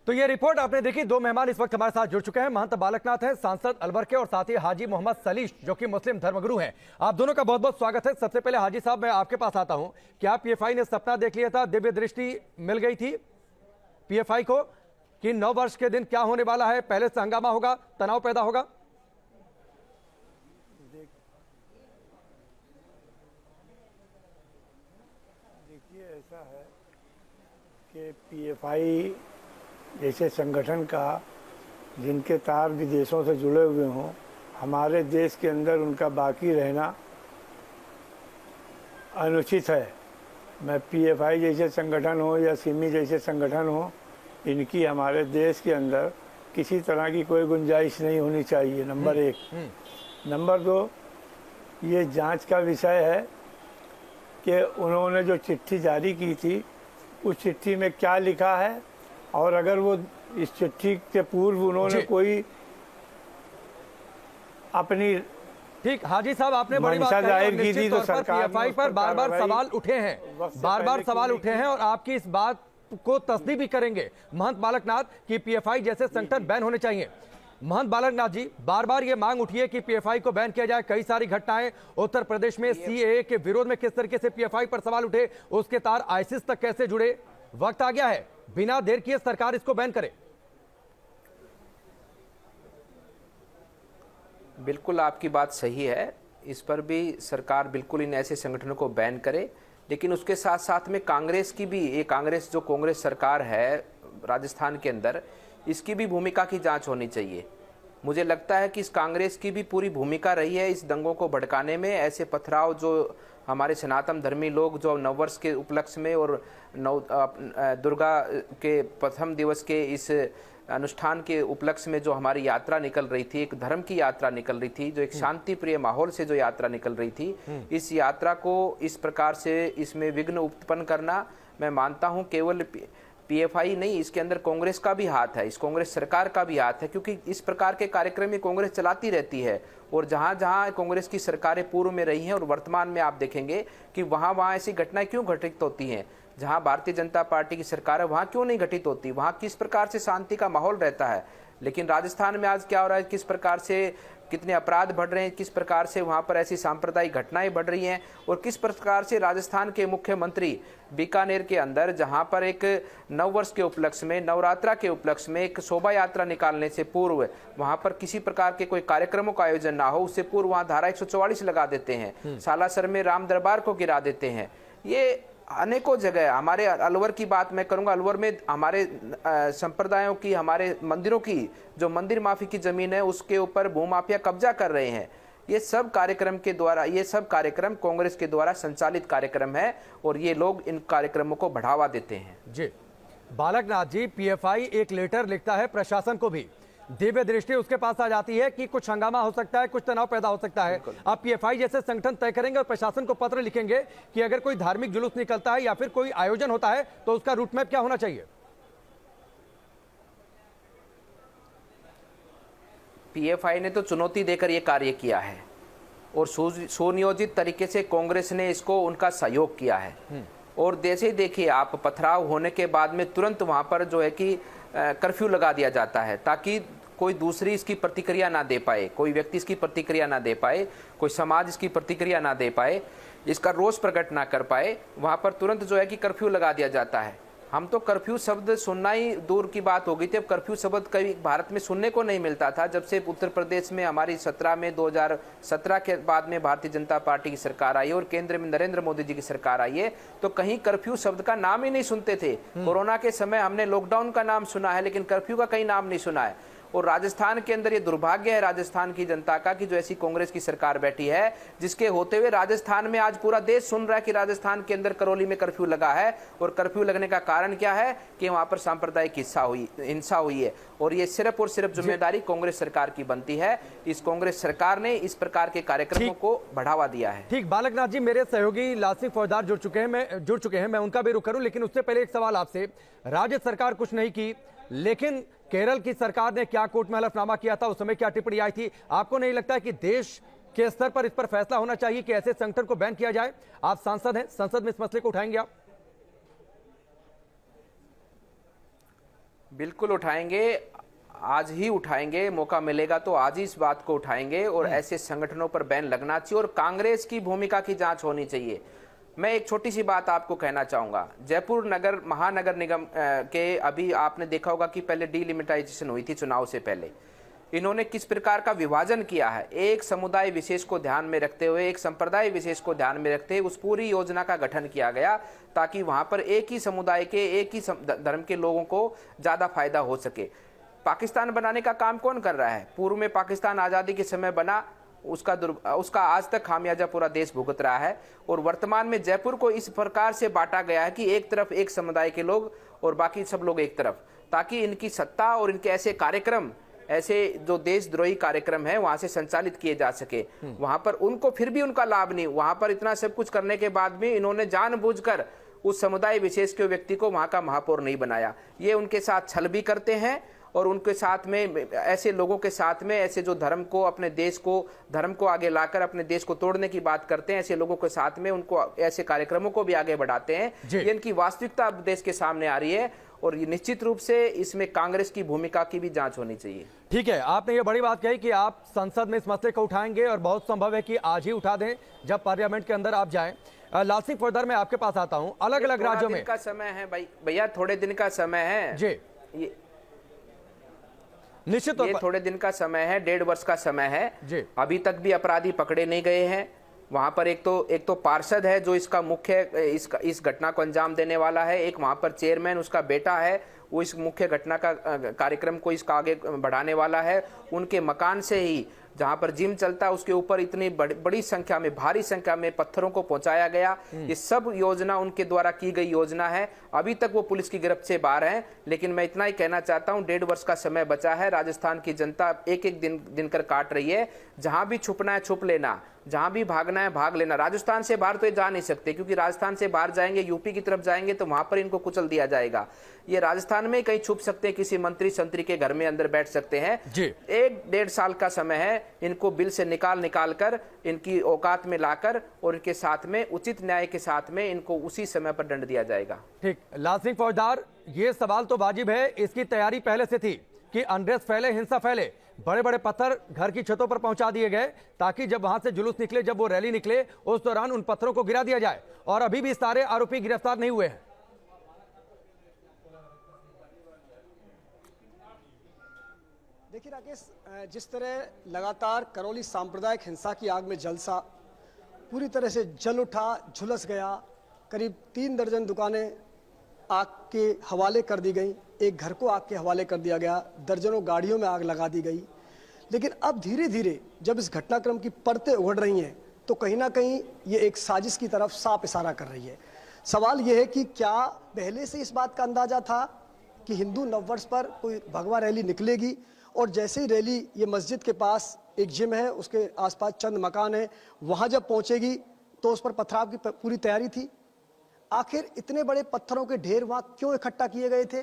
तो ये रिपोर्ट आपने देखी। दो मेहमान इस वक्त हमारे साथ जुड़ चुके हैं। महंत बालकनाथ हैं, सांसद अलवर के, और साथ ही हाजी मोहम्मद सलीश जो कि मुस्लिम धर्मगुरु हैं। आप दोनों का बहुत बहुत स्वागत है। सबसे पहले हाजी साहब, मैं आपके पास आता हूं कि आप पीएफआई ने सपना देख लिया था, दिव्य दृष्टि मिल गई थी पीएफआई को कि 9 वर्ष के दिन क्या होने वाला है, पहले से हंगामा होगा, तनाव पैदा होगा? देखिए, ऐसा है कि पीएफआई जैसे संगठन का जिनके तार विदेशों से जुड़े हुए हों, हमारे देश के अंदर उनका बाकी रहना अनुचित है। मैं पीएफआई जैसे संगठन हो या सिमी जैसे संगठन हो, इनकी हमारे देश के अंदर किसी तरह की कोई गुंजाइश नहीं होनी चाहिए, नंबर 1। नंबर 2, ये जांच का विषय है कि उन्होंने जो चिट्ठी जारी की थी उस चिट्ठी में क्या लिखा है, और अगर वो इस चिट्ठी के पूर्व उन्होंने कोई अपनी ठीक, हाजी साहब आपने बड़ी बात जाहिर की थी, तो सरकार पीएफआई पर बार बार सवाल उठे हैं, बार सवाल उठे हैं, और आपकी इस बात को तस्दीक भी करेंगे महंत बालकनाथ कि पीएफआई जैसे संगठन बैन होने चाहिए। महंत बालकनाथ जी, बार बार ये मांग उठी है कि पीएफआई को बैन किया जाए। कई सारी घटनाएं उत्तर प्रदेश में सीएए के विरोध में किस तरीके से पीएफआई पर सवाल उठे, उसके तार आईसिस तक कैसे जुड़े। वक्त आ गया है, बिना देर किए सरकार इसको बैन करे। बिल्कुल आपकी बात सही है, इस पर भी सरकार बिल्कुल इन ऐसे संगठनों को बैन करे, लेकिन उसके साथ साथ में कांग्रेस की भी, ये कांग्रेस जो कांग्रेस सरकार है राजस्थान के अंदर, इसकी भी भूमिका की जांच होनी चाहिए। मुझे लगता है कि इस कांग्रेस की भी पूरी भूमिका रही है इस दंगों को भड़काने में। ऐसे पथराव जो हमारे सनातन धर्मी लोग जो नववर्ष के उपलक्ष्य में और दुर्गा के प्रथम दिवस के इस अनुष्ठान के उपलक्ष्य में जो हमारी यात्रा निकल रही थी, एक धर्म की यात्रा निकल रही थी, जो एक शांति प्रिय माहौल से जो यात्रा निकल रही थी, इस यात्रा को इस प्रकार से इसमें विघ्न उत्पन्न करना, मैं मानता हूं केवल पीएफआई नहीं, इसके अंदर कांग्रेस का भी हाथ है, इस कांग्रेस सरकार का भी हाथ है, क्योंकि इस प्रकार के कार्यक्रम कांग्रेस चलाती रहती है। और जहां जहां कांग्रेस की सरकारें पूर्व में रही हैं और वर्तमान में आप देखेंगे कि वहां वहां ऐसी घटनाएं क्यों घटित होती हैं। जहां भारतीय जनता पार्टी की सरकार है वहां क्यों नहीं घटित होती, वहां किस प्रकार से शांति का माहौल रहता है। लेकिन राजस्थान में आज क्या हो रहा है, किस प्रकार से कितने अपराध बढ़ रहे हैं, किस प्रकार से वहां पर ऐसी सांप्रदायिक घटनाएं बढ़ रही हैं, और किस प्रकार से राजस्थान के मुख्यमंत्री बीकानेर के अंदर जहां पर एक नववर्ष के उपलक्ष्य में, नवरात्रा के उपलक्ष्य में एक शोभा यात्रा निकालने से पूर्व वहां पर किसी प्रकार के कोई कार्यक्रमों का आयोजन ना हो, उससे पूर्व वहां धारा 144 लगा देते हैं, सालासर में राम दरबार को गिरा देते हैं। ये अनेकों जगह, हमारे अलवर की बात मैं करूंगा, अलवर में हमारे संप्रदायों की, हमारे मंदिरों की जो मंदिर माफी की जमीन है उसके ऊपर भूमाफिया कब्जा कर रहे हैं। ये सब कार्यक्रम के द्वारा, ये सब कार्यक्रम कांग्रेस के द्वारा संचालित कार्यक्रम है, और ये लोग इन कार्यक्रमों को बढ़ावा देते हैं। जी बालकनाथ जी, पीएफआई एक लेटर लिखता है प्रशासन को भी, दिव्य दृष्टि उसके पास आ जाती है कि कुछ हंगामा हो सकता है, कुछ तनाव पैदा हो सकता है। आप पीएफआई जैसे संगठन तय करेंगे और प्रशासन को पत्र लिखेंगे कि अगर कोई धार्मिक जुलूस निकलता है या फिर कोई आयोजन होता है तो उसका रूट मैप क्या होना चाहिए? पीएफआई ने तो चुनौती देकर यह कार्य किया है, और सुनियोजित तरीके से कांग्रेस ने इसको उनका सहयोग किया है। और जैसे ही देखिए आप, पथराव होने के बाद में तुरंत वहां पर जो है कि कर्फ्यू लगा दिया जाता है, ताकि कोई दूसरी इसकी प्रतिक्रिया ना दे पाए, कोई व्यक्ति इसकी प्रतिक्रिया ना दे पाए, कोई समाज इसकी प्रतिक्रिया ना दे पाए, इसका रोष प्रकट ना कर पाए, वहां पर तुरंत जो है कि कर्फ्यू लगा दिया जाता है। हम तो कर्फ्यू शब्द सुनना ही दूर की बात हो गई थी, अब कर्फ्यू शब्द कभी भारत में सुनने को नहीं मिलता था। जब से उत्तर प्रदेश में हमारी 2017 के बाद में भारतीय जनता पार्टी की सरकार आई और केंद्र में नरेंद्र मोदी जी की सरकार आई है, तो कहीं कर्फ्यू शब्द का नाम ही नहीं सुनते थे। कोरोना के समय हमने लॉकडाउन का नाम सुना है, लेकिन कर्फ्यू का कहीं नाम नहीं सुना है। और राजस्थान के अंदर ये दुर्भाग्य है राजस्थान की जनता का कि जो ऐसी कांग्रेस की सरकार बैठी है, जिसके होते हुए राजस्थान में आज पूरा देश सुन रहा है कि राजस्थान के अंदर करौली में कर्फ्यू लगा है। और कर्फ्यू लगने का कारण क्या है कि वहां पर सांप्रदायिक हिंसा हुई है, और ये सिर्फ और सिर्फ जिम्मेदारी कांग्रेस सरकार की बनती है। इस कांग्रेस सरकार ने इस प्रकार के कार्यक्रमों को बढ़ावा दिया है। ठीक बालकनाथ जी, मेरे सहयोगी लासिफ फौजदार जुड़ चुके हैं, मैं उनका भी रुख करूं, लेकिन उससे पहले एक सवाल आपसे। राज्य सरकार कुछ नहीं की, लेकिन केरल की सरकार ने क्या कोर्ट में हलफनामा किया था, उस समय क्या टिप्पणी आई थी? आपको नहीं लगता है कि देश के स्तर पर इस पर फैसला होना चाहिए कि ऐसे संगठन को बैन किया जाए? आप सांसद हैं, संसद में इस मसले को उठाएंगे आप? बिल्कुल उठाएंगे, आज ही उठाएंगे, मौका मिलेगा तो आज ही इस बात को उठाएंगे और ऐसे संगठनों पर बैन लगना चाहिए और कांग्रेस की भूमिका की जांच होनी चाहिए। मैं एक छोटी सी बात आपको कहना चाहूंगा, जयपुर नगर महानगर निगम के अभी आपने देखा होगा कि पहले डीलिमिटाइजेशन हुई थी चुनाव से पहले, इन्होंने किस प्रकार का विभाजन किया है, एक समुदाय विशेष को ध्यान में रखते हुए, एक संप्रदाय विशेष को ध्यान में रखते हुए उस पूरी योजना का गठन किया गया ताकि वहां पर एक ही समुदाय के, एक ही धर्म के लोगों को ज्यादा फायदा हो सके। पाकिस्तान बनाने का काम कौन कर रहा है? पूर्व में पाकिस्तान आज़ादी के समय बना, उसका आज तक खामियाजा पूरा देश भुगत रहा है और वर्तमान में जयपुर को इस प्रकार से बांटा गया है कि एक तरफ एक समुदाय के लोग और बाकी सब लोग एक तरफ, ताकि इनकी सत्ता और इनके ऐसे कार्यक्रम, ऐसे जो देशद्रोही कार्यक्रम है वहां से संचालित किए जा सके। वहां पर उनको फिर भी उनका लाभ नहीं, वहां पर इतना सब कुछ करने के बाद भी इन्होंने जानबूझकर उस समुदाय विशेष के व्यक्ति को वहां का महापौर नहीं बनाया। ये उनके साथ छल भी करते हैं और उनके साथ में ऐसे लोगों के साथ में, ऐसे जो धर्म को, अपने देश को, धर्म को आगे लाकर अपने देश को तोड़ने की बात करते हैं, ऐसे लोगों के साथ में उनको ऐसे कार्यक्रमों को भी आगे बढ़ाते हैं। ये इनकी वास्तविकता अब देश के सामने आ रही है और ये निश्चित रूप से इसमें कांग्रेस की भूमिका की भी जांच होनी चाहिए। ठीक है, आपने ये बड़ी बात कही कि आप संसद में इस मसले को उठाएंगे और बहुत संभव है कि आज ही उठा दें जब पार्लियामेंट के अंदर आप जाएं। लाल सिंह फौजदार, मैं आपके पास आता हूं। अलग अलग राज्यों में का समय है भैया, थोड़े दिन का समय है जी, निश्चित तौर ये पर थोड़े दिन का समय है, 1.5 वर्ष का समय है जी। अभी तक भी अपराधी पकड़े नहीं गए हैं। वहां पर एक तो पार्षद है जो इसका मुख्य इस घटना को अंजाम देने वाला है, एक वहां पर चेयरमैन, उसका बेटा है, वो इस मुख्य घटना का कार्यक्रम को इसका आगे बढ़ाने वाला है। उनके मकान से ही, जहां पर जिम चलता है, उसके ऊपर इतनी बड़ी संख्या में, भारी संख्या में पत्थरों को पहुंचाया गया। ये सब योजना उनके द्वारा की गई योजना है। अभी तक वो पुलिस की गिरफ्त से बाहर हैं, लेकिन मैं इतना ही कहना चाहता हूं, 1.5 वर्ष का समय बचा है। राजस्थान की जनता एक एक दिन कर काट रही है। जहां भी छुपना है छुप लेना, जहां भी भागना है भाग लेना। राजस्थान से बाहर तो ये जा नहीं सकते, क्योंकि राजस्थान से बाहर जाएंगे, यूपी की तरफ जाएंगे तो वहां पर इनको कुचल दिया जाएगा। ये राजस्थान में कहीं छुप सकते हैं, किसी मंत्री संतरी के घर में अंदर बैठ सकते हैं। 1-1.5 साल का समय है, इनको बिल से निकाल कर इनकी औकात में लाकर और इनके साथ में उचित न्याय के साथ में इनको उसी समय पर दंड दिया जाएगा। ठीक, लाल सिंह फौजदार, ये सवाल तो वाजिब है, इसकी तैयारी पहले से थी कि अनरेस्ट फैले, हिंसा फैले, बड़े बड़े पत्थर घर की छतों पर पहुंचा दिए गए ताकि जब वहां से जुलूस निकले, जब वो रैली निकले, उस दौरान उन पत्थरों को गिरा दिया जाए। और अभी भी सारे आरोपी गिरफ्तार नहीं हुए हैं। देखिए राकेश, जिस तरह लगातार करौली सांप्रदायिक हिंसा की आग में जलसा पूरी तरह से जल उठा, झुलस गया। करीब 3 दर्जन दुकानें आग के हवाले कर दी गई, एक घर को आग के हवाले कर दिया गया, दर्जनों गाड़ियों में आग लगा दी गई। लेकिन अब धीरे धीरे जब इस घटनाक्रम की परतें उगड़ रही हैं तो कहीं ना कहीं ये एक साजिश की तरफ साफ इशारा कर रही है। सवाल ये है कि क्या पहले से इस बात का अंदाजा था कि हिंदू नववर्ष पर कोई भगवा रैली निकलेगी और जैसे ही रैली ये मस्जिद के पास एक जिम है, उसके आसपास चंद मकान है, वहां जब पहुंचेगी तो उस पर पथराव की पूरी तैयारी थी। आखिर इतने बड़े पत्थरों के ढेर वहां क्यों इकट्ठा किए गए थे?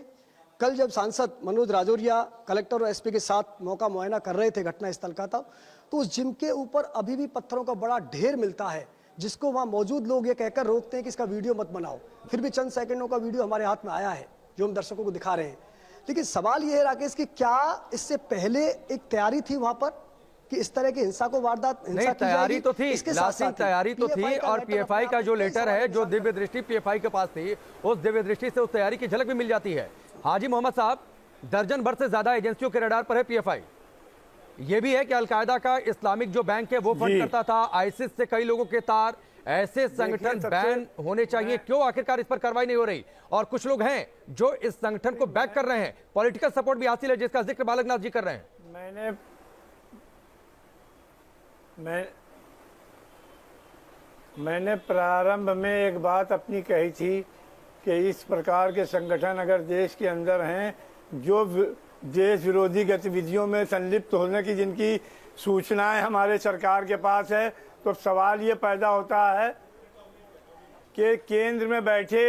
कल जब सांसद मनोज राजौरिया कलेक्टर और एसपी के साथ मौका मुआयना कर रहे थे घटना स्थल का, तब तो उस जिम के ऊपर अभी भी पत्थरों का बड़ा ढेर मिलता है, जिसको वहां मौजूद लोग ये कहकर रोकते हैं कि इसका वीडियो मत बनाओ। फिर भी चंद सेकंडों का वीडियो हमारे हाथ में आया है जो हम दर्शकों को दिखा रहे हैं। लेकिन सवाल ये है राकेश कि क्या इससे पहले एक तैयारी थी वहां पर कि इस तरह की हिंसा को वारदात नहीं? तैयारी तो थी, तैयारी तो थी। और पीएफआई का जो लेटर है, जो दिव्य दृष्टि पीएफआई के पास थी, उस दिव्य दृष्टि से उस तैयारी की झलक भी मिल जाती है। हाजी मोहम्मद साहब, दर्जन भर से ज्यादा एजेंसियों के रडार पर है पीएफआई। ये भी है कि अलकायदा का इस्लामिक जो बैंक है वो फंड करता था, आईसिस से कई लोगों के तार। ऐसे संगठन बैन होने चाहिए, क्यों आखिरकार इस पर कार्रवाई नहीं हो रही? और कुछ लोग हैं जो इस संगठन को बैक कर रहे हैं, पॉलिटिकल सपोर्ट भी हासिल है, जिसका जिक्र बालकनाथ जी कर रहे हैं। मैंने प्रारंभ में एक बात अपनी कही थी कि इस प्रकार के संगठन अगर देश के अंदर हैं जो देश विरोधी गतिविधियों में संलिप्त होने की जिनकी सूचनाएं हमारे सरकार के पास है, तो सवाल ये पैदा होता है कि केंद्र में बैठे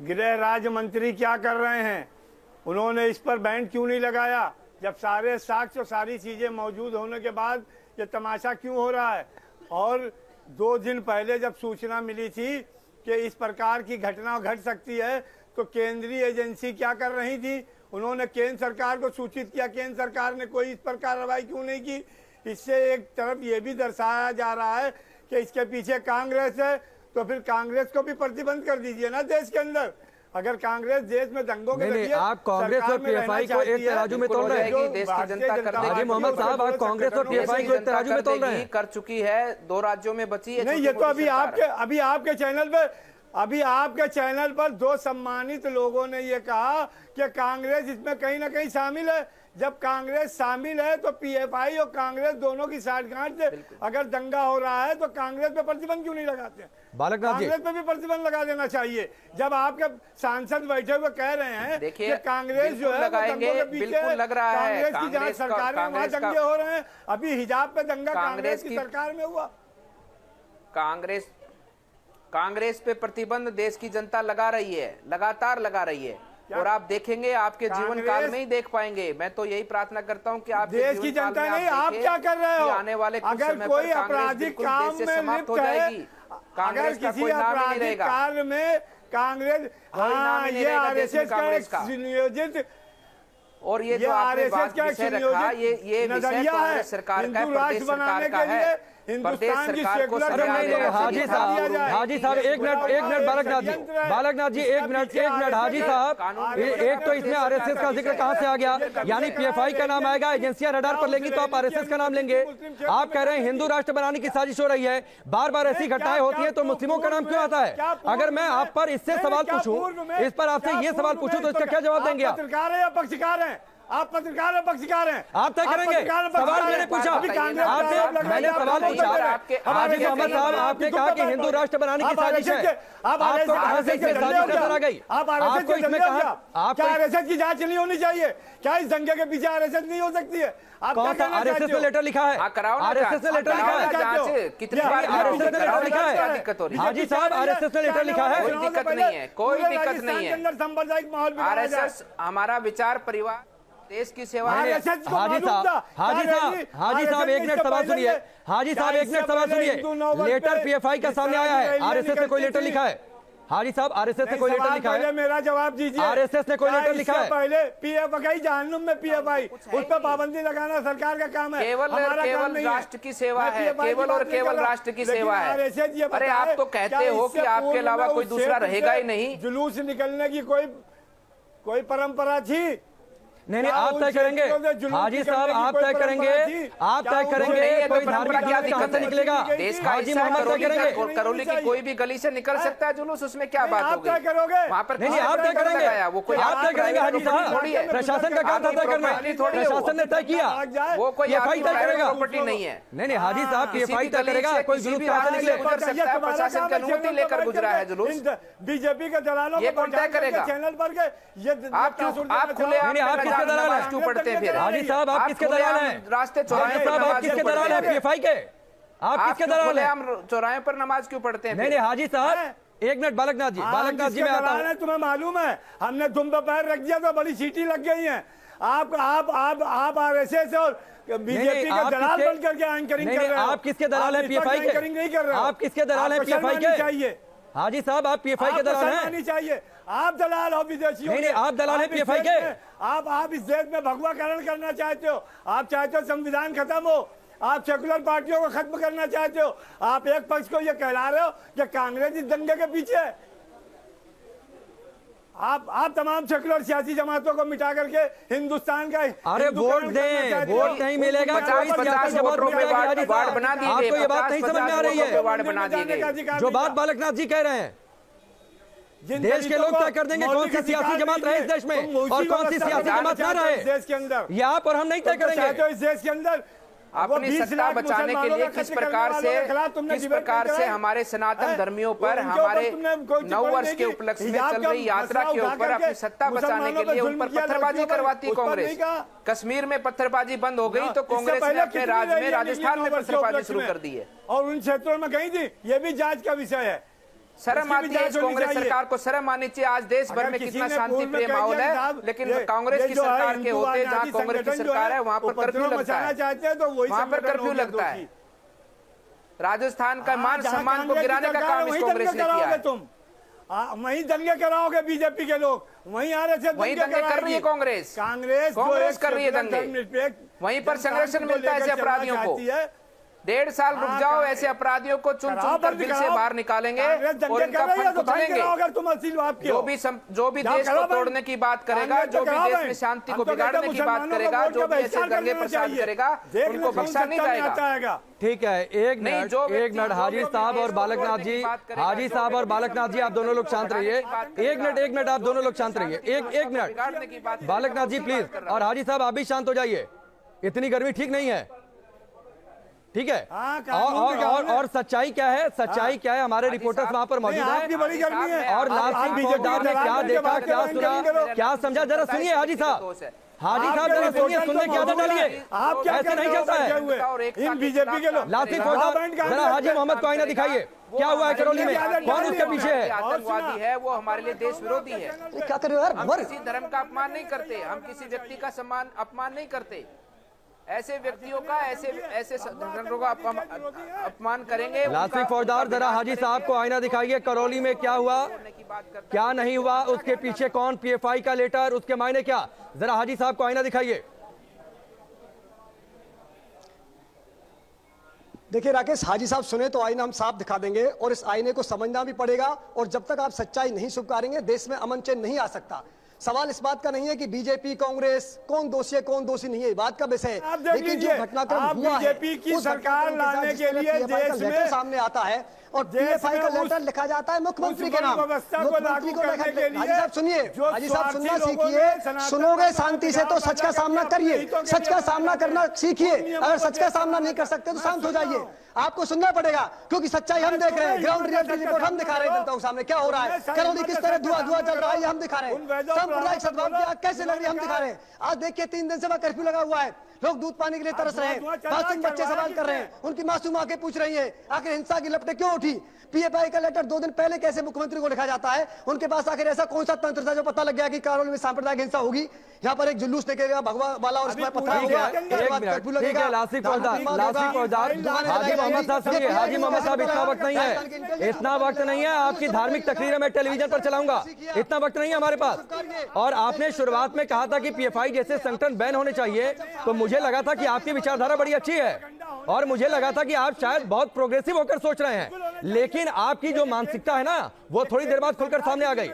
गृह राज्य मंत्री क्या कर रहे हैं? उन्होंने इस पर बैन क्यों नहीं लगाया? जब सारे साक्ष्य और सारी चीजें मौजूद होने के बाद ये तमाशा क्यों हो रहा है? और 2 दिन पहले जब सूचना मिली थी कि इस प्रकार की घटना घट सकती है, तो केंद्रीय एजेंसी क्या कर रही थी? उन्होंने केंद्र सरकार को सूचित किया, केंद्र सरकार ने कोई इस पर कार्रवाई क्यों नहीं की। इससे एक तरफ ये भी दर्शाया जा रहा है कि इसके पीछे कांग्रेस है, तो फिर कांग्रेस को भी प्रतिबंध कर दीजिए ना देश के अंदर। अगर कांग्रेस देश में दंगों के नहीं, आप कांग्रेस और पीएफआई को एक तराजू में तोल रहे हैं। देश की जनता कर देगी। हाजी मोहम्मद साहब, आप कांग्रेस और पीएफआई को एक तराजू में तोल रहे हैं। कर चुकी है, 2 राज्यों में बची है। नहीं, ये तो अभी आपके चैनल पर 2 सम्मानित लोगों ने ये कहा कि कांग्रेस इसमें कहीं ना कहीं शामिल है। जब कांग्रेस शामिल है तो पीएफआई और कांग्रेस दोनों की साठगांठ से अगर दंगा हो रहा है तो कांग्रेस पे प्रतिबंध क्यों नहीं लगाते हैं? बालकनाथ जी, कांग्रेस पे भी प्रतिबंध लगा देना चाहिए। जब आपके सांसद बैठे हुए कह रहे हैं कि कांग्रेस जो है लगाएंगे, बिल्कुल लग रहा है। कांग्रेस की जहाँ सरकार में वहाँ दंगे हो रहे हैं। अभी हिजाब पे दंगा कांग्रेस की सरकार में हुआ। कांग्रेस पे प्रतिबंध देश की जनता लगा रही है, लगातार लगा रही है। और आप देखेंगे, आपके जीवन काल में ही देख पाएंगे। मैं तो यही प्रार्थना करता हूं कि आप देश की जनता नहीं, आप क्या कर रहे हो? आने वाले अगर कोई आपराधिक काम में लिप्त है, अगर किसी आपराधिक कार्य में कांग्रेस, हाँ, ये आरएसएस का नियोजित, और ये जो आपने बात विषय रखा, ये विषय कांग्रेस सरकार का है, प्रदेश सरकार का है। हिंदुस्तान की सेकुलर। हाजी साहब एक मिनट बालकनाथ जी एक मिनट हाजी साहब, एक तो इसमें आरएसएस का जिक्र कहां से आ गया? यानी पीएफआई का नाम आएगा, एजेंसियां रडार पर लेंगी तो आप आरएसएस का नाम लेंगे। आप कह रहे हैं हिंदू राष्ट्र बनाने की साजिश हो रही है, बार बार ऐसी घटनाएं होती हैं तो मुस्लिमों का नाम क्यों आता है? अगर मैं आप पर इससे सवाल पूछूं, इस पर आपसे ये सवाल पूछूं तो इसका क्या जवाब देंगे आप? पत्रकार है या पक्षकार है? आप पत्रकार हैं, पक्षकार हैं? आप तय करेंगे। सवाल मैंने पूछा, मैंने सवाल पूछा। हाजी मोहम्मद साहब, आपने कहा कि हिंदू राष्ट्र बनाने की साजिश है। आपको कहां से इसमें साजिश नजर आ गई? आपको इसमें कहा, क्या आरएसएस की जांच नहीं होनी चाहिए? क्या इस दंगे के पीछे आरएसएस नहीं हो सकती है? कौन सा आरएसएस ने लेटर लिखा है? आरएसएस ने लेटर लिखा है? कितनी बार आरएसएस ने लेटर लिखा है? हाजी साहब, आरएसएस ने लेटर लिखा है? कोई दिक्कत नहीं है, कोई दिक्कत नहीं है। अंदर सांप्रदायिक माहौल आरएसएस हमारा विचार परिवार, देश की सेवा है। हाजी साहब एक मिनट सवाल सुनिए। हाजी साहब एक मिनट सवाल सुनिए। लेटर पीएफआई का सामने आया है, आरएसएस ने कोई लेटर लिखा है? हाजी साहब, आरएसएस ने कोई लेटर लिखा है? मेरा जवाब दीजिए। आरएसएस ने कोई लेटर लिखा है? पहले पीएफआई जहन्नुम में पीएफआई, उस पर पाबंदी लगाना सरकार का काम है। केवल राष्ट्र की सेवा है, केवल और केवल राष्ट्र की सेवा है। अरे आप तो कहते हो कि आपके अलावा कोई दूसरा रहेगा ही नहीं। जुलूस निकलने की कोई परंपरा थी? नहीं, आप तय करेंगे। हाजी साहब, आप तय करेंगे, कोई धार्मिक क्या दिक्कत निकलेगा? देश का हाजी मोहम्मद तय करेंगे। करौली की कोई भी गली से निकल सकता है जुलूस, उसमें क्या बात होगी? आप तय करोगे? वहाँ पर नहीं, आप तय करेंगे, वो कोई आप तय करेंगे। हाजी साहब, प्रशासन का काम था तय करना, प्रशासन ने तय किया, वो कोई पीएफआई तय करेगा। प्रॉपर्टी नहीं है। नहीं, हाजी साहब, पीएफआई तय करेगा, कोई जुलूस कहां से निकले? प्रशासन की अनुमति लेकर गुजरा है जुलूस। बीजेपी के दलालों ये कौन तय करेगा? चैनल पर आप खुले आप किसके दलाल हैं? क्यों पढ़ते हैं फिर? हाजी साहब, आप किसके दलाल हैं? रास्ते हाजी साहब, आप किसके दलाल हैं? पीएफआई के? आप किसके दलाल हैं? हम चौराहे पर नमाज क्यों पढ़ते हैं? नहीं, हाजी साहब एक मिनट, बालकनाथ जी मैं आता हूं। तुम्हें मालूम है, हमने तुम पर पैर रख दिया तो बड़ी सीटी लग गई है। आप आरएसएस और बीजेपी के दलाल बन करके एंकरिंग कर रहे हो। आप किसके दलाल हैं? पीएफआई के? नहीं कर रहे हो। आप किसके दलाल हैं? पीएफआई के? चाहिए हाजी साहब, आप पीएफआई के दलाल हैं? चाहिए। आप दलाल हो विदेशियों। नहीं, आप दलाल हैं पीएफआई के? आप इस देश में भगवाकरण करना चाहते हो। आप चाहते हो संविधान खत्म हो, आप सेकुलर पार्टियों को खत्म करना चाहते हो। आप एक पक्ष को ये कहला रहे हो कि कांग्रेस इस दंगे के पीछे है। आप तमाम सेकुलर सियासी जमातों को मिटा करके हिंदुस्तान का अरे वोट दें, वोट नहीं मिलेगा, 50 वोटों पे वार्ड बना दिए। आपको ये बात नहीं समझ में आ रही है? वार्ड बना दिए। जो बात बालकनाथ जी कह रहे हैं, देश के लोग तय कर देंगे कौन सी सियासी जमात रहे इस देश में और कौन सी सियासी जमात ना रहे देश के अंदर। ये आप और हम नहीं तय करेंगे। इस देश के अंदर अपनी सत्ता बचाने के लिए किस प्रकार से हमारे सनातन धर्मियों पर, हमारे 9 वर्ष के उपलक्ष्य में चल रही यात्रा के ऊपर अपनी सत्ता बचाने के लिए उन पर पत्थरबाजी करवाती कांग्रेस। कश्मीर में पत्थरबाजी बंद हो गई तो कांग्रेस ने अपने राज्य में, राजस्थान में पत्थरबाजी शुरू कर दी है और उन क्षेत्रों में गई थी। ये भी जांच का विषय है। शर्म आती है कांग्रेस सरकार को, शर्म आनी चाहिए। आज देश भर में कितना शांति प्रिय माहौल है, लेकिन कांग्रेस की सरकार के होते, जहां कांग्रेस की सरकार है वहां पर कर्फ्यू लगता है, वहां पर कर्फ्यू लगता है। राजस्थान का मान सम्मान को गिराने का काम इस कांग्रेस ने किया है। वहीं दंगे कराओगे बीजेपी के लोग, वहीं आ रहे थे वहीं दंगे कर रही है कांग्रेस। कांग्रेस कर रही है दंगे, वहीं पर संरक्षण मिलता है ऐसे अपराधियों को। 1.5 साल रुक जाओ, ऐसे अपराधियों को चुन चुन कर दिल से बाहर निकालेंगे और इनका फन कुचलेंगे। जो भी देश को तोड़ने की बात करेगा, जो भी देश में शांति को बिगाड़ने की बात करेगा, जो भी ऐसे दंगे प्रसाद करेगा, उनको बख्शा नहीं जाएगा। ठीक है, एक मिनट हाजी साहब और बालकनाथ जी, हाजी साहब और बालकनाथ जी, आप दोनों लोग शांत रहिए। एक मिनट आप दोनों लोग शांत रहिए। एक मिनट बालकनाथ जी प्लीज, और हाजी साहब आप भी शांत हो जाइए, इतनी गर्मी ठीक नहीं है, ठीक है। और सच्चाई क्या है, सच्चाई क्या है, हमारे रिपोर्टर्स वहां पर मौजूद हैं। और लाल सिंह फौजदार ने क्या देखा, क्या सुना, क्या समझा, जरा सुनिए हाजी साहब। हाजी साहब जरा सुनिए, सुनने की आदत डालिए, आप ऐसे नहीं चलता है। बीजेपी के लोग लाल सिंह फौजदार जरा हाजी मोहम्मद को आईना दिखाइए, क्या हुआ है करौली में, कौन उसके पीछे है। आतंकवादी है वो, हमारे लिए देश विरोधी है। क्या कर रहे हो यार, हम किसी धर्म का अपमान नहीं करते, हम किसी व्यक्ति का अपमान नहीं करते। ऐसे व्यक्तियों का, ऐसे संगठनों का अपमान करेंगे। लाल सिंह फौजदार जरा हाजी साहब को आईना दिखाइए, करौली में क्या हुआ, क्या नहीं हुआ, उसके पीछे कौन, पीएफआई का लेटर, उसके मायने क्या, जरा हाजी साहब को आईना दिखाइए। देखिए राकेश, हाजी साहब सुने तो आईना हम साफ दिखा देंगे, और इस आईने को समझना भी पड़ेगा, और जब तक आप सच्चाई नहीं स्वीकारेंगे देश में अमन चैन नहीं आ सकता। सवाल इस बात का नहीं है कि बीजेपी कांग्रेस कौन दोषी है कौन दोषी नहीं है, बात का विषय है। लेकिन जो घटनाक्रम हुआ है, बीजेपी की सरकार लाने के लिए देश में सामने आता है और पीएफआई का लेटर लिखा जाता है मुख्यमंत्री के नाम, मुख्यमंत्री को लिखा। हाजी साहब सुनिए, हाजी साहब सुनना सीखिए, सुनोगे शांति से तो सच का सामना करिए, सच का सामना करना सीखिए। अगर सच का सामना नहीं कर सकते तो शांत हो जाइए, आपको सुनना पड़ेगा, क्योंकि सच्चाई हम देख रहे हैं, ग्राउंड रियलिटी रिपोर्ट हम दिखा रहे हैं जनता के सामने क्या हो रहा है, करौली किस तरह धुआं चल रहा है हम दिखा रहे हैं, सांप्रदायिक सद्भाव की आग कैसे लग रही है हम दिखा रहे हैं। आज देखिए 3 दिन से वहां कर्फ्यू लगा हुआ है, लोग दूध पानी के लिए तरस रहे हैं, मासूम बच्चे सवाल कर रहे हैं, उनकी मासूम आंखें पूछ रही हैं आखिर हिंसा की लपटें क्यों उठी। पीएफआई का लेटर 2 दिन पहले कैसे मुख्यमंत्री को लिखा जाता है, उनके पास आखिर ऐसा कौन सा तंत्र था जो पता लग गया कि करौली में सांप्रदायिक हिंसा होगी, यहाँ पर एक जुलूस निकलेगा भगवा वाला और इसमें पत्थर होगा, ठीक है। लाल सिंह फौजदार, हाजी मोहम्मद साहब सुनिए, हाजी मोहम्मद साहब इतना वक्त नहीं है, इतना वक्त नहीं है, आपकी धार्मिक तकरीरें मैं टेलीविजन पर चलाऊंगा, इतना वक्त नहीं है हमारे पास। और आपने शुरुआत में कहा था कि पीएफआई जैसे संगठन बैन होने चाहिए, तो मुझे लगा था कि आपकी विचारधारा बड़ी अच्छी है और मुझे लगा था कि आप शायद बहुत प्रोग्रेसिव होकर सोच रहे हैं, लेकिन आपकी जो मानसिकता है ना वो थोड़ी देर बाद खुलकर सामने आ गई,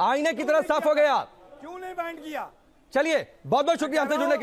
आईने की तरह साफ हो गया। क्यों नहीं बैंड किया। चलिए, बहुत बहुत शुक्रिया हमसे जुड़ने के